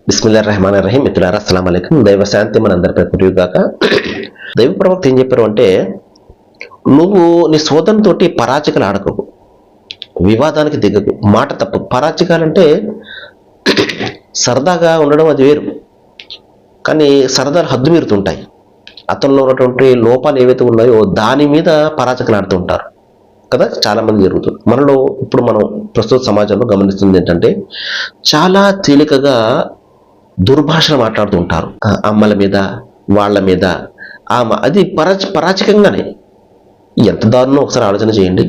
బిస్మిల్లాహిర్రహమానిర్రహీం. మిత్రులారా, అస్సలాము అలైకుం. దైవ శాంతి మనందరిపై కురియుగాక. దైవ ప్రవక్త ఏం చెప్పారు అంటే, నువ్వు నీ సోదరునితోటి పరాచికలు ఆడకు, వివాదానికి దిగకు, మాట తప్పు. పరాచికాలంటే సరదాగా ఉండడం అది వేరు, కానీ సరదాలు హద్దు మీరుతుంటాయి. అతనిలో ఉన్నటువంటి లోపాలు ఏవైతే ఉన్నాయో దాని మీద పరాచికలు ఆడుతూ ఉంటారు కదా, చాలా మంది జరుగుతుంది. మనలో ఇప్పుడు మనం ప్రస్తుత సమాజంలో గమనిస్తుంది ఏంటంటే, చాలా తేలికగా దుర్భాషలు మాట్లాడుతూ ఉంటారు. అమ్మల మీద, వాళ్ళ మీద. అది పరాచికంగానే. ఎంత దారుణం ఒకసారి ఆలోచన చేయండి.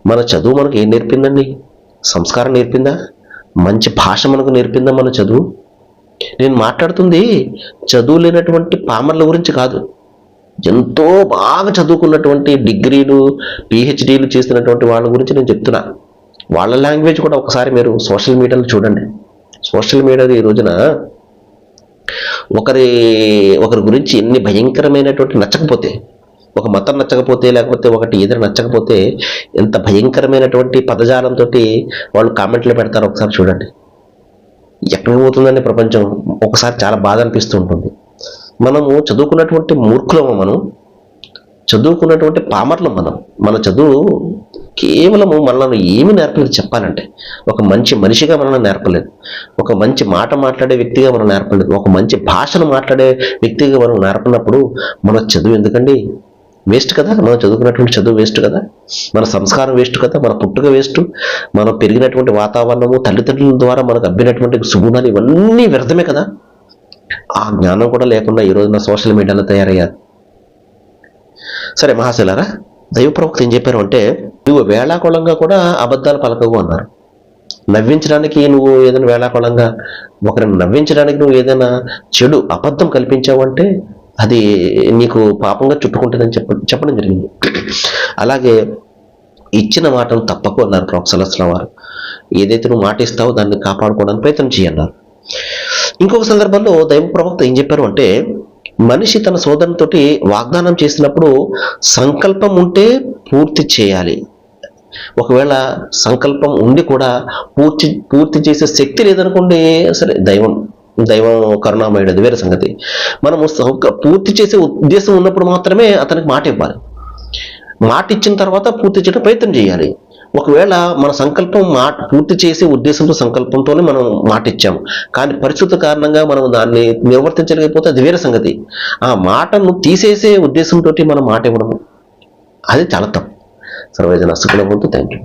మన చదువు మనకు ఏం నేర్పిందండి? సంస్కారం నేర్పిందా? మంచి భాష మనకు నేర్పిందా మన చదువు? నేను మాట్లాడుతుంది చదువు లేనటువంటి పామర్ల గురించి కాదు, ఎంతో బాగా చదువుకున్నటువంటి డిగ్రీలు, పిహెచ్డీలు చేస్తున్నటువంటి వాళ్ళ గురించి నేను చెప్తున్నా. వాళ్ళ లాంగ్వేజ్ కూడా ఒకసారి మీరు సోషల్ మీడియాలో చూడండి. సోషల్ మీడియాలో ఈ రోజున ఒకరి గురించి ఎన్ని భయంకరమైనటువంటి నచ్చకపోతే, ఒక మతం నచ్చకపోతే, లేకపోతే ఒకటి ఏదైనా నచ్చకపోతే ఎంత భయంకరమైనటువంటి పదజాలంతో వాళ్ళు కామెంట్లు పెడతారో ఒకసారి చూడండి. ఎక్కడికి పోతుందండి ప్రపంచం? ఒకసారి చాలా బాధ అనిపిస్తూ ఉంటుంది. మనము చదువుకున్నటువంటి మూర్ఖులము, మనం చదువుకున్నటువంటి పామర్లం. మన చదువు కేవలము మనల్ని ఏమి నేర్పలేదు చెప్పాలంటే. ఒక మంచి మనిషిగా మనల్ని నేర్పలేదు, ఒక మంచి మాట మాట్లాడే వ్యక్తిగా మనం నేర్పలేదు, ఒక మంచి భాషను మాట్లాడే వ్యక్తిగా మనం నేర్పనప్పుడు మన చదువు ఎందుకండి? వేస్ట్ కదా. మనం చదువుకున్నటువంటి చదువు వేస్ట్ కదా, మన సంస్కారం వేస్ట్ కదా, మన పుట్టుక వేస్ట్, మనం పెరిగినటువంటి వాతావరణము, తల్లిదండ్రుల ద్వారా మనకు అబ్బినటువంటి సుగుణాలు ఇవన్నీ వ్యర్థమే కదా. ఆ జ్ఞానం కూడా లేకుండా ఈ రోజున సోషల్ మీడియాలో తయారయ్యారు. సరే మహాశిలారా, దైవ ప్రవక్త ఏం చెప్పారు అంటే, నువ్వు వేళాకోళంగా కూడా అబద్ధాలు పలకవు అన్నారు. నవ్వించడానికి నువ్వు ఏదైనా వేళాకోళంగా ఒకరిని నవ్వించడానికి నువ్వు ఏదైనా చెడు అబద్ధం కల్పించావంటే అది నీకు పాపంగా చుట్టుకుంటుందని చెప్పడం జరిగింది. అలాగే ఇచ్చిన మాటను తప్పకు అన్నారు ప్రవక్త సల్లల్లాహు అలైహి వసల్లం వారు. ఏదైతే నువ్వు మాట ఇస్తావో దాన్ని కాపాడుకోవడానికి ప్రయత్నం చేయన్నారు. ఇంకొక సందర్భంలో దైవ ప్రవక్త ఏం చెప్పారు అంటే, మనిషి తన సోదరునితోటి వాగ్దానం చేసినప్పుడు సంకల్పం ఉంటే పూర్తి చేయాలి. ఒకవేళ సంకల్పం ఉండి కూడా పూర్తి చేసే శక్తి లేదనుకోండి, సరే దైవం కరుణామయుడు, అది వేరే సంగతి. మనము పూర్తి చేసే ఉద్దేశం ఉన్నప్పుడు మాత్రమే అతనికి మాట ఇవ్వాలి. మాట ఇచ్చిన తర్వాత పూర్తి చేయడం ప్రయత్నం చేయాలి. ఒకవేళ మన సంకల్పం పూర్తి చేసే ఉద్దేశంతో, సంకల్పంతోనే మనం మాట ఇచ్చాము, కానీ పరిస్థితుల కారణంగా మనం దాన్ని నిర్వర్తించలేకపోతే అది వేరే సంగతి. ఆ మాటను తీసేసే ఉద్దేశంతో మనం మాట ఇవ్వడం అది చాలా తప్పు. సర్వేజన సుఖినో భవంతు. Thank you.